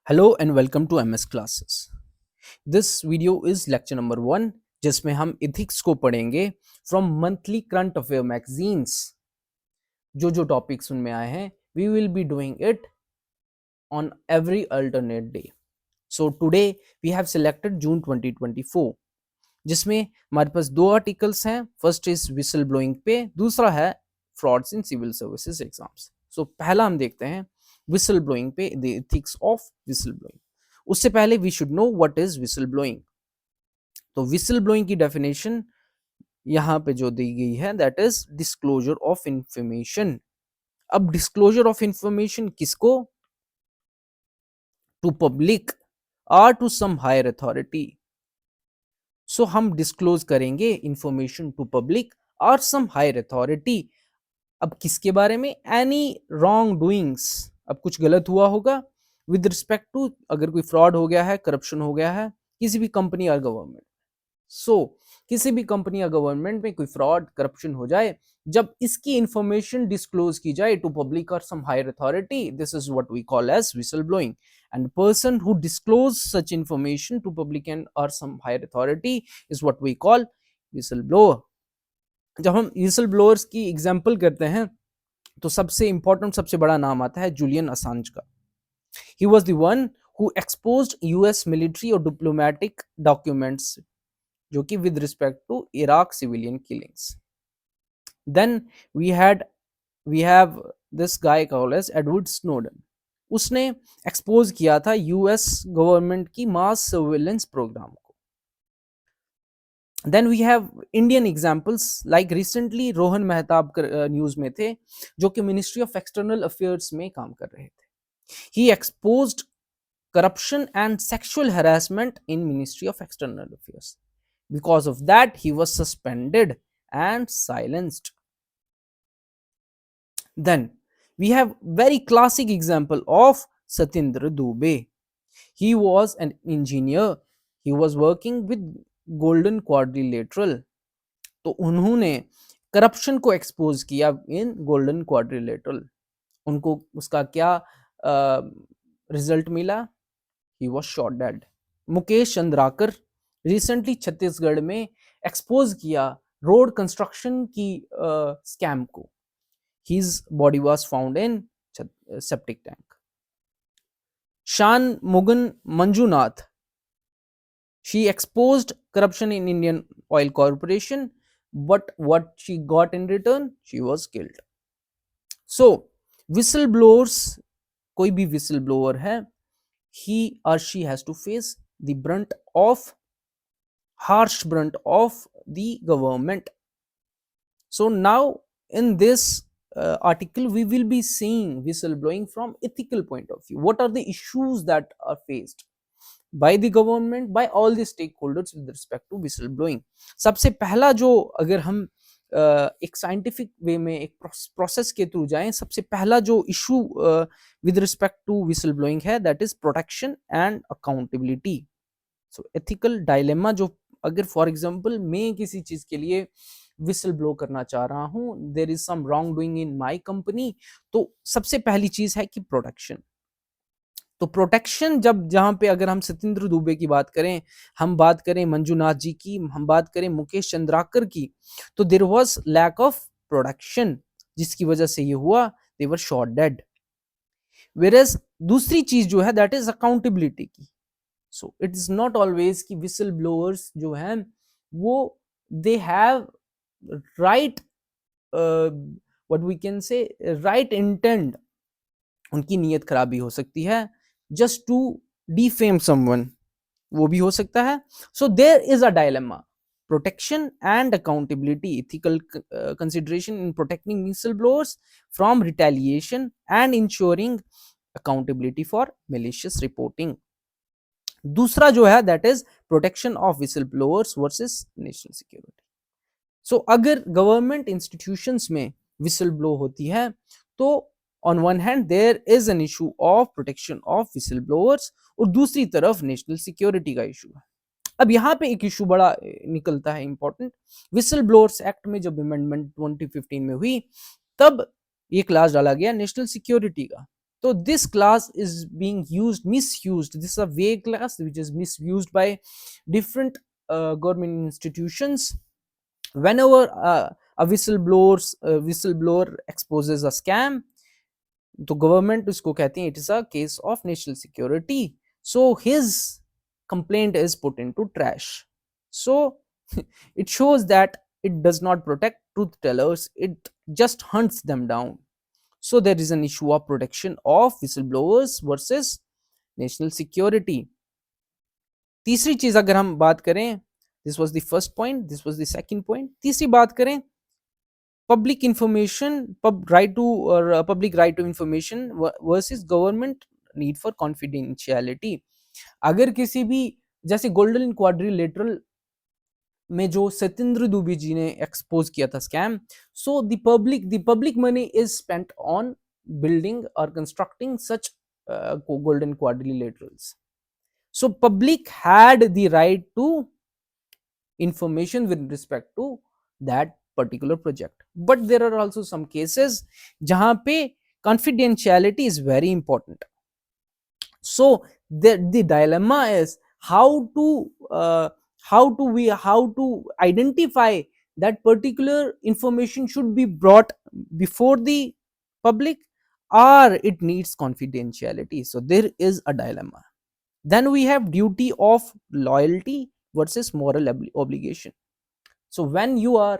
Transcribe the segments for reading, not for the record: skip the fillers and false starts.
Hello and welcome to MS Classes. This video is lecture number 1 जिसमें हम ethics को पढ़ेंगे from monthly current affair magazines. जो जो टॉपिक्स उनमें आए हैं we will be doing it on every alternate day. So today we have selected June 2024 जिसमें हमारे पास दो आर्टिकल्स हैं. फर्स्ट इज विसल ब्लोइंग पे, दूसरा है frauds in civil services exams. So पहला हम देखते हैं विसल ब्लोइंग पे, the ethics of whistle blowing. उससे पहले we should know what is whistle blowing. तो विसल ब्लोइंग की डेफिनेशन यहाँ पे जो दी गई है that is disclosure of information. अब डिस्क्लोजर ऑफ इंफॉर्मेशन किसको? टू पब्लिक और to some higher authority. So हम डिस्क्लोज करेंगे इंफॉर्मेशन टू पब्लिक और सम हायर अथॉरिटी. अब किसके बारे में? Any wrong doings. अब कुछ गलत हुआ होगा विद रिस्पेक्ट टू, अगर कोई फ्रॉड हो गया है, करप्शन हो गया है किसी भी कंपनी और गवर्नमेंट. सो किसी भी कंपनी या गवर्नमेंट में कोई फ्रॉड करप्शन हो जाए, जब इसकी इंफॉर्मेशन डिस्क्लोज की जाए टू पब्लिक और some higher authority, this is what we call as whistle blowing. And person who disclose such information to public and or some higher authority is what we call whistleblower. जब हम whistleblowers की example करते हैं तो सबसे important, सबसे बड़ा नाम आता है जूलियन असांज का. He was the one who exposed US military और diplomatic documents जो कि with respect to Iraq civilian killings. Then we have this guy called as Edward Snowden. उसने एक्सपोज किया था यूएस गवर्नमेंट की मास सर्वेलेंस प्रोग्राम को. Then we have Indian examples like recently Rohan Mehtab news में थे जो कि मिनिस्ट्री ऑफ एक्सटर्नल अफेयर्स में काम कर रहे थे. He exposed corruption and sexual harassment in ministry of external affairs. Because of that he was suspended and silenced. Then we have very classic example of Satyendra Dubey. He was an engineer. He was working with Golden Quadrilateral. तो उन्होंने corruption को expose किया इन golden quadrilateral. उनको उसका क्या result मिला? He was shot dead. Mukesh Chandrakar recently Chhattisgarh में expose किया रोड कंस्ट्रक्शन की स्कैम को. His body was found in septic tank. Shan Mugan Manjunath, she exposed corruption in Indian Oil Corporation, but what she got in return? She was killed. So whistleblowers, कोई भी whistleblower है, he or she has to face the harsh brunt of the government. So now in this article we will be seeing whistleblowing from ethical point of view. What are the issues that are faced by the government, by all the stakeholders with respect to whistleblowing. सबसे पहला जो, अगर हम एक scientific way में एक process के through जाएं, सबसे पहला जो issue with respect to whistleblowing है that is protection and accountability. So ethical dilemma जो, अगर फॉर एग्जांपल मैं किसी चीज के लिए विसल ब्लो करना चाह रहा हूं, there is some wrong doing in my company, तो सबसे पहली चीज है कि प्रोटेक्शन. तो प्रोटेक्शन, जब जहां पे अगर हम सत्येंद्र दुबे की बात करें, हम बात करें मंजुनाथ जी की, हम बात करें मुकेश चंद्राकर की, तो there was lack of protection जिसकी वजह से ये हुआ, they were shot dead. Whereas दूसरी चीज जो है दैट इज अकाउंटेबिलिटी की. So it is not always कि विसल ब्लोअर्स जो हैं वो they have right what we can say right intent. उनकी नीयत खराब भी हो सकती है just to defame someone, वो भी हो सकता है. So there is a dilemma, protection and accountability, ethical consideration in protecting whistleblowers from retaliation and ensuring accountability for malicious reporting. दूसरा जो है that is protection of whistleblowers versus national security. So अगर government institutions में whistle blow होती है तो on one hand there is an issue of protection of whistle blowers, और दूसरी तरफ नेशनल सिक्योरिटी का इशू है. अब यहाँ पे एक इशू बड़ा निकलता है इंपॉर्टेंट. विसल ब्लोअर्स एक्ट में जब अमेंडमेंट 2015 में हुई, तब ये क्लास डाला गया नेशनल सिक्योरिटी का. So this class is being misused. This is a vague class which is misused by different government institutions. Whenever whistleblower exposes a scam, तो गवर्नमेंट उसको कहती है it is a case of national security, so his complaint is put into trash. So it shows that it does not protect truth tellers, it just hunts them down. So there is an issue of protection of whistleblowers versus national security. तीसरी चीज अगर हम बात करें, this was the first point, this was the second point, तीसरी बात करें public information, public right to information versus government need for confidentiality. अगर किसी भी, जैसे गोल्डन क्वाड्रिलेटरल में जो सत्येंद्र दुबे जी ने एक्सपोज किया था scam, so the public money is spent on building और constructing such golden quadrilaterals. So public had the right to information with respect to that particular project, but there are also some cases jahan pe confidentiality is very important. So the dilemma is how to identify that particular information should be brought before the public or it needs confidentiality. So there is a dilemma. Then we have duty of loyalty versus moral obligation. So when you are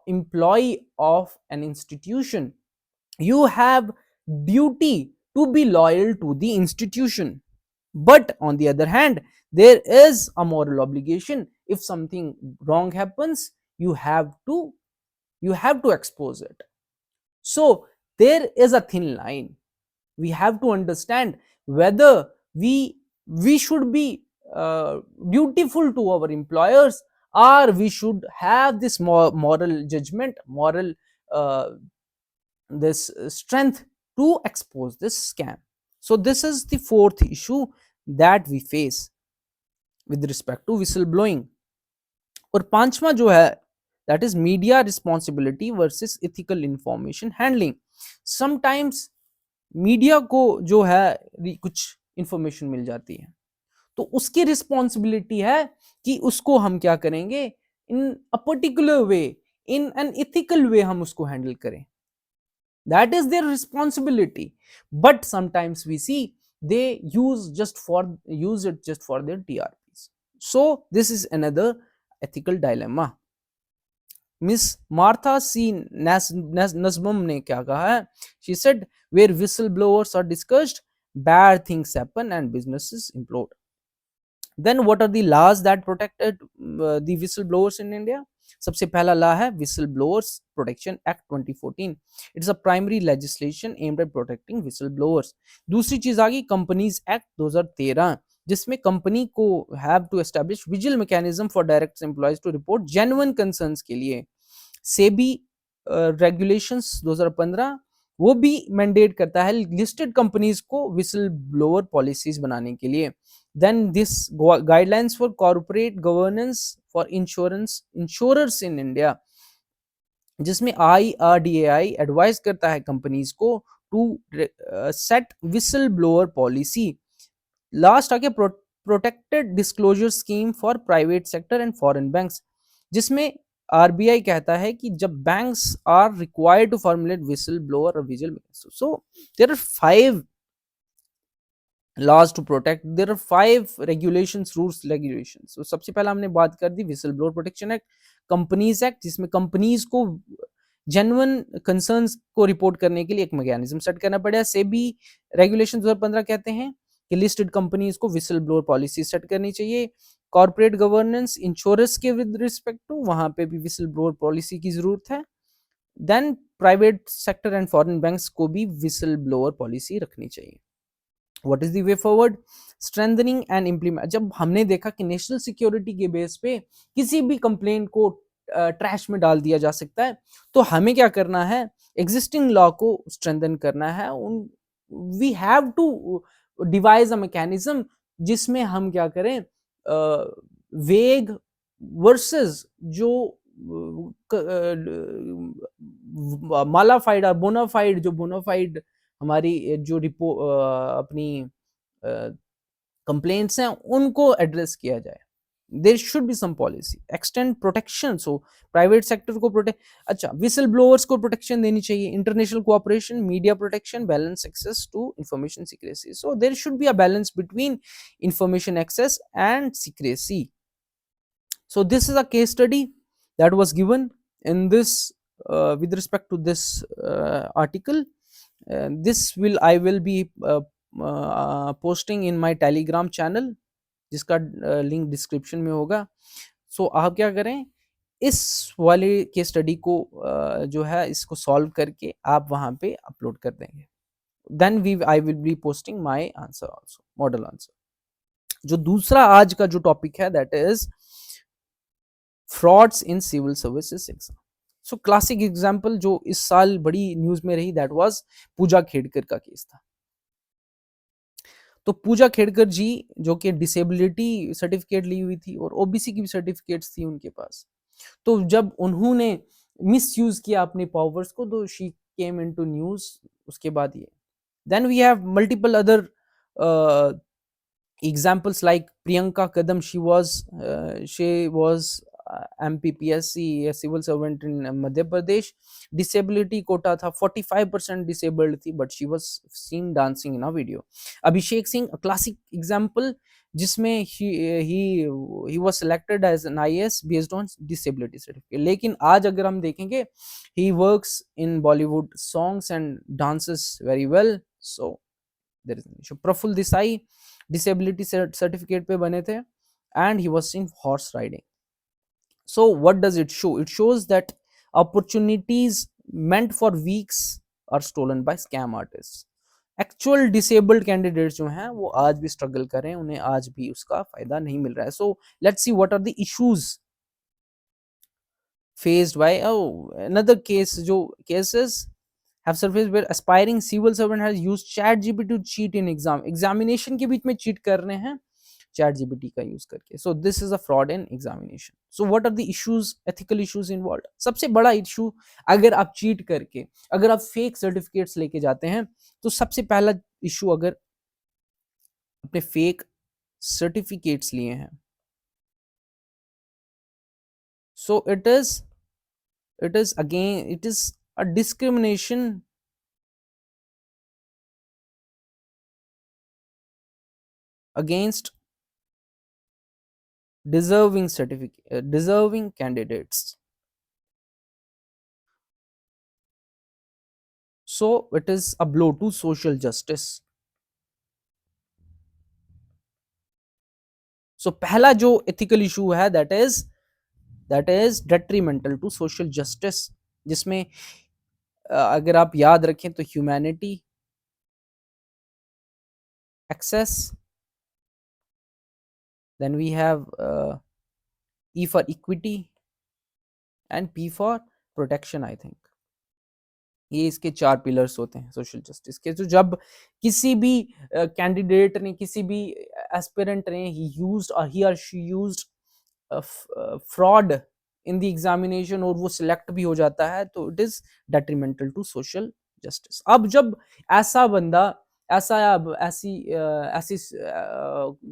employee of an institution, you have duty to be loyal to the institution, but on the other hand there is a moral obligation. If something wrong happens, you have to expose it. So there is a thin line. We have to understand whether we should be dutiful to our employers, or we should have this moral judgment, moral uh, this strength to expose this scam. So this is the fourth issue that we face with respect to whistleblowing. और पांचवा जो है, that is media responsibility versus ethical information handling. Sometimes media को जो है कुछ information मिल जाती है, तो उसकी रिस्पॉन्सिबिलिटी है कि उसको हम क्या करेंगे, in a particular way, in an ethical way हम उसको हैंडल करें. That is their responsibility, but sometimes we see they use it just for their TRPs. So this is another ethical dilemma. Miss Martha C. Nasbam ने क्या कहा है? She said, where whistleblowers are discussed, bad things happen and businesses implode. Then what are the laws that protected the whistleblowers in India? सबसे पहला law है whistle blowers protection act 2014. It's a primary legislation aimed at protecting whistle blowers. दूसरी चीज आ गई companies act 2013, जिसमें company को have to establish vigil mechanism for direct employees to report genuine concerns के लिए. सेबी रेगुलेशंस 2015 वो भी मैंडेट करता है लिस्टेड कंपनीज को विसल ब्लोअर पॉलिसीज बनाने के लिए. Then this guidelines for corporate governance for insurers in India, जिसमें IRDAI एडवाइज करता है कंपनीज को to set whistle blower policy. Last आके protected disclosure scheme for private sector and foreign banks, जिसमें RBI कहता है कि जब banks are required to formulate whistle blower और vigil. So there are 5 laws to protect, there are 5 regulations, rules, regulations. So सबसे पहला हमने बात कर दी whistle blower protection act, companies act, जिसमें कंपनीज को जेन्युइन कंसर्न्स को रिपोर्ट करने के लिए एक मैकेनिज्म सेट करना पड़ेगा. सेबी रेगुलेशन 2015 कहते हैं कि लिस्टेड कंपनीज को विसल ब्लोअर पॉलिसी सेट करनी चाहिए. कॉर्पोरेट गवर्नेंस इंश्योरेंस के विद रिस्पेक्ट टू, वहां पे भी विसल ब्लोअर पॉलिसी की जरूरत है. Then private sector and foreign banks को भी विसल ब्लोअर पॉलिसी रखनी चाहिए. What is the way forward? Strengthening and implement. जब हमने देखा कि नेशनल सिक्योरिटी के बेस पे किसी भी कंप्लेंट को ट्रैश में डाल दिया जा सकता है, तो हमें क्या करना है, एग्जिस्टिंग लॉ को स्ट्रेंथन करना है. We have to devise a mechanism जिसमें हम क्या करें, वेग वर्सेस जो मालाफाइड और बोनाफाइड, जो बोनाफाइड हमारी जो अपनी कंप्लेंट्स हैं उनको एड्रेस किया जाए. There should be some policy extend protection. So private sector को प्रोटेक्ट, अच्छा विसल ब्लोअर्स को प्रोटेक्शन देनी चाहिए, international cooperation, media protection, balance access to information secrecy. So there should be a balance between information access and secrecy. So this is a case study that was given in this with respect to this article. This will I will be posting in my Telegram channel, जिसका link description में होगा. सो आप क्या करें, इस वाले case study को जो है इसको सॉल्व करके आप वहाँ पे अपलोड कर देंगे. Then I will be posting my answer also, model answer. जो दूसरा आज का जो टॉपिक है that is frauds in civil services exam. So classic example जो इस साल बड़ी न्यूज में रही दैट वाज पूजा खेड़कर का केस था. तो पूजा खेड़कर जी जो कि डिसेबिलिटी सर्टिफिकेट ली हुई थी और ओबीसी की भी सर्टिफिकेट्स थी उनके पास. तो जब उन्होंने मिस यूज किया अपने पावर्स को तो शी केम इनटू न्यूज. उसके बाद ये then we have multiple other examples like Priyanka Kadam. She was MPPSC, a civil servant in Madhya Pradesh. Disability quota tha, 45% disabled thi, but she was seen dancing in a video. Abhishek Singh, a classic example, जिसमें he was selected as an IAS based on disability certificate. लेकिन आज अगर हम देखेंगे he works in Bollywood songs and dances very well. So there is an issue. Praful Desai disability certificate पे बने थे and he was seen horse riding. So what does it show? It shows that opportunities meant for weaks are stolen by scam artist. Actual disabled candidates जो हैं वो आज भी struggle कर रहे हैं, उन्हें आज भी उसका फायदा नहीं मिल रहा है. So let's see what are the issues faced by another case. जो cases have surfaced where aspiring civil servant has used chat gpt to cheat in examination के बीच में cheat कर रहे हैं chat gpt का यूज करके. so this is a fraud in examination. so what are the issues, ethical issues involved? सबसे बड़ा issue, अगर आप cheat करके अगर आप fake certificates लेके जाते हैं तो सबसे पहला इशू, अगर अपने fake certificates लिए हैं so it is again it is a discrimination against deserving candidates. So it is a blow to social justice. so पहला जो ethical issue है that is detrimental to social justice, जिसमें अगर आप याद रखें तो humanity, access, then we have E for equity and P for protection. I think ये इसके 4 पिलर्स होते हैं सोशल जस्टिस के. तो जब किसी भी कैंडिडेट ने, किसी भी एस्पिरेंट ने he or she used fraud in the examination और वो सिलेक्ट भी हो जाता है तो it is detrimental to social justice. अब जब ऐसा बंदा ऐसी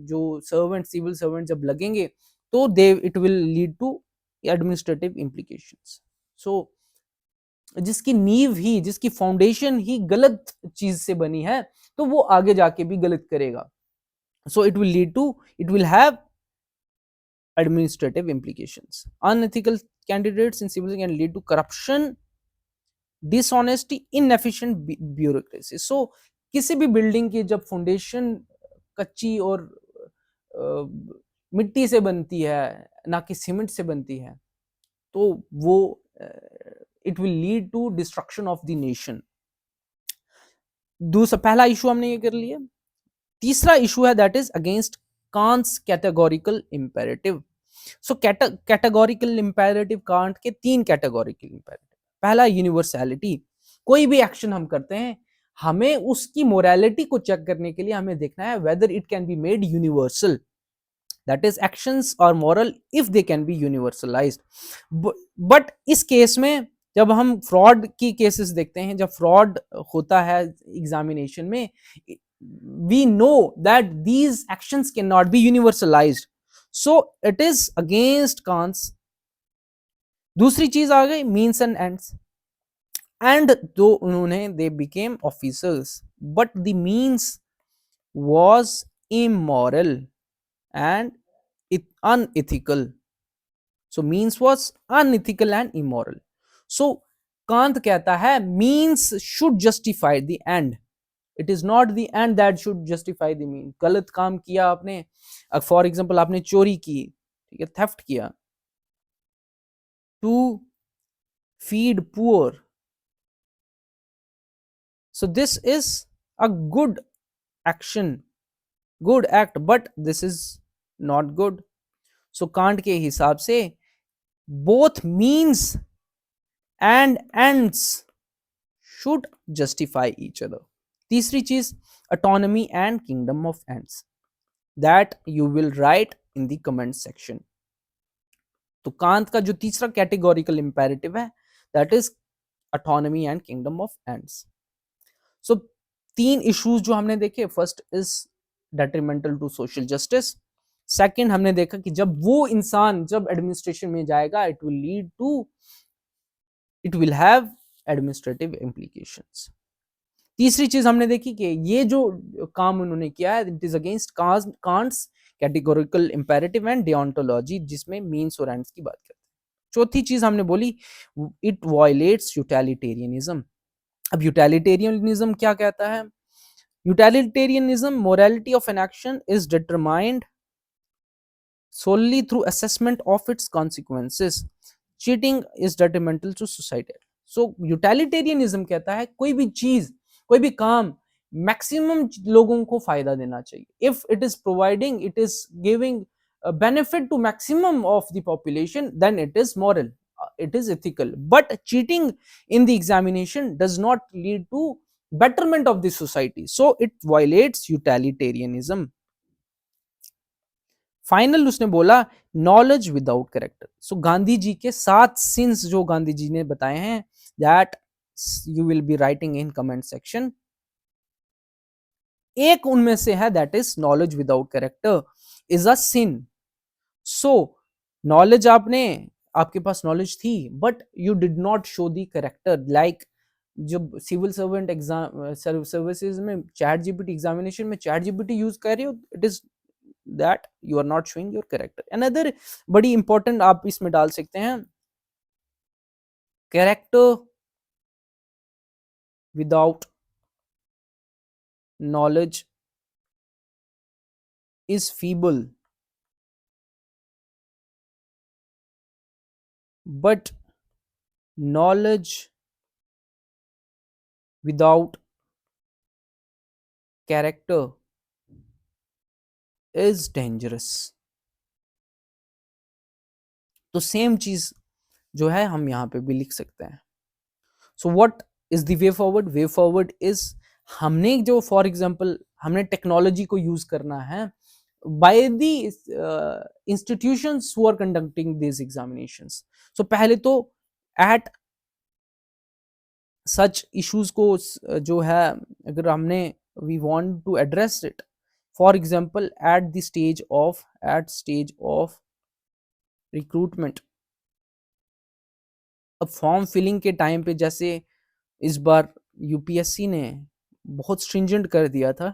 जो सर्वेंट, सिविल सर्वेंट जब लगेंगे तो it will lead to administrative implications. so जिसकी नींव ही, जिसकी फाउंडेशन ही गलत चीज से बनी है तो वो आगे जाके भी गलत करेगा. so it will have administrative implications. Unethical candidates in civil can lead to corruption, dishonesty, inefficient bureaucracy. so किसी भी बिल्डिंग की जब फाउंडेशन कच्ची और मिट्टी से बनती है, ना कि सीमेंट से बनती है, तो वो it will lead to destruction of the nation. दूसरा, पहला इशू हमने ये कर लिया. तीसरा इशू है that is against Kant's categorical imperative. So categorical imperative, Kant के 3 कैटेगोरिकल इंपेरेटिव. पहला यूनिवर्सैलिटी. कोई भी एक्शन हम करते हैं, हमें उसकी मोरालिटी को चेक करने के लिए हमें देखना है whether it can be made universal. that is actions are moral if they can be universalized. but इस केस में जब हम फ्रॉड की केसेस देखते हैं, जब फ्रॉड होता है एग्जामिनेशन में, we know that these actions can not be universalised, so it is against Kant's. दूसरी चीज आ गई मीन्स एंड एंड्स, एंड दो उन्होंने they became officers, but the means was immoral and unethical. So means was unethical and immoral. So Kant कहता है means should justify the end. It is not the end that should justify the mean. गलत काम किया आपने, for example आपने चोरी की, ठीक है, थेफ्ट किया, to feed poor. So this is a good action, good act, but this is not good. So Kant के हिसाब से both means and ends should justify each other. तीसरी चीज autonomy and kingdom of ends, that you will write in the comment section. तो Kant का जो तीसरा categorical imperative है that is autonomy and kingdom of ends. So तीन issues जो हमने देखे, first is detrimental to social justice, second हमने देखा कि जब वो इंसान जब एडमिनिस्ट्रेशन में जाएगा it will have administrative implications. तीसरी चीज हमने देखी कि ये जो काम उन्होंने किया है it is against Kant's categorical imperative and deontology, जिसमें मीन्स और एंड्स की बात करते हैं। चौथी चीज हमने बोली इट वायलेट्स यूटिलिटेरियनिज्म। अब यूटिलिटेरियनिज्म क्या कहता है? Utilitarianism, morality of an action is determined solely through assessment of its consequences. Cheating is detrimental to society. So utilitarianism कहता है कोई भी चीज, कोई भी काम मैक्सिमम लोगों को फायदा देना चाहिए। If it is providing, it is giving a benefit to maximum of the population, then it is moral, it is ethical. But cheating in the examination does not lead to betterment of the society, so it violates utilitarianism. Final उसने बोला knowledge without character. So Gandhi ji के 7 sins जो गांधी जी ने बताए हैं that you will be writing in comment section, एक उनमें से है that is knowledge without character is a sin. So knowledge आपके पास नॉलेज थी but you did not show the character, like जब सिविल सर्वेंट एग्जाम सर्विसेज में chat GPT examination में चैट जीपीटी यूज कर रही हो, it is that you are not showing your character. Another बड़ी इंपॉर्टेंट आप इसमें डाल सकते हैं, character without knowledge is feeble, but knowledge without character is dangerous. तो सेम चीज जो है हम यहाँ पे भी लिख सकते हैं। So what is the way forward? Way forward is हमने जो फॉर एग्जांपल हमने टेक्नोलॉजी को यूज करना है by the institutions who are conducting this examinations. So पहले तो एट सच इश्यूज को जो है अगर हमने we want to address it, for example at stage of recruitment, अब फॉर्म फिलिंग के टाइम पे जैसे इस बार यूपीएससी ने बहुत स्ट्रिंजेंट कर दिया था,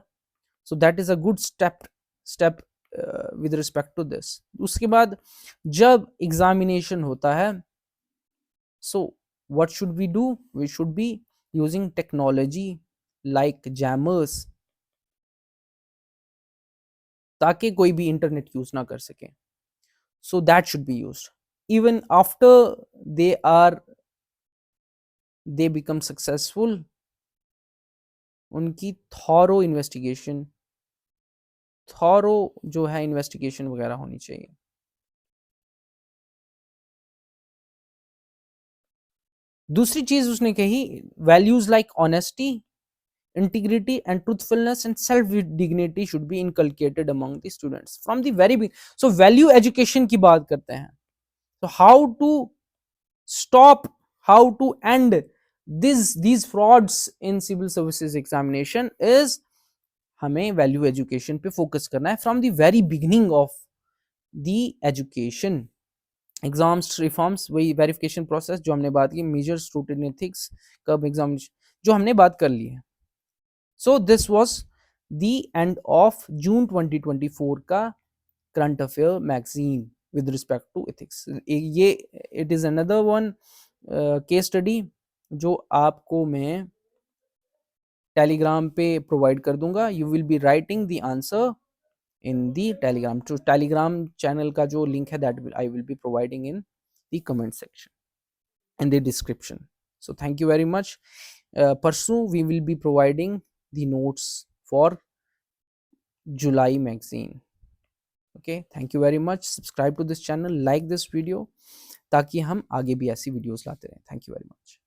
so that is a good step with respect to this. उसके बाद जब एग्जामिनेशन होता है, so what should we do? We should be using technology like jammers, ताकि कोई भी इंटरनेट यूज ना कर सके। So that should be used even after they become successful, उनकी थॉरो जो है इन्वेस्टिगेशन वगैरह होनी चाहिए। दूसरी चीज उसने कही values like honesty, integrity and truthfulness and self dignity should be inculcated among the students from the very big. So value education की बात करते हैं, तो how how to end these frauds in civil services examination is हमें value education पे focus करना है from the very beginning of the education. Exams reforms वही वेरिफिकेशन प्रोसेस जो हमने बात की, मेजर्स स्क्रूटिनी एथिक्स, कब एग्जामिनेशन जो हमने बात कर ली है. So this was the end of June 2024 का current affair magazine with respect to ethics. ये it is another one case study जो आपको मैं टेलीग्राम पे प्रोवाइड कर दूंगा. You will be writing the answer in the telegram. तो telegram channel का जो link है that I will be providing in the comment section in the description. So thank you very much. Pursue we will be providing the notes for July magazine. Okay, thank you very much. Subscribe to this channel, like this video ताकि हम आगे भी ऐसी videos लाते रहें. Thank you very much.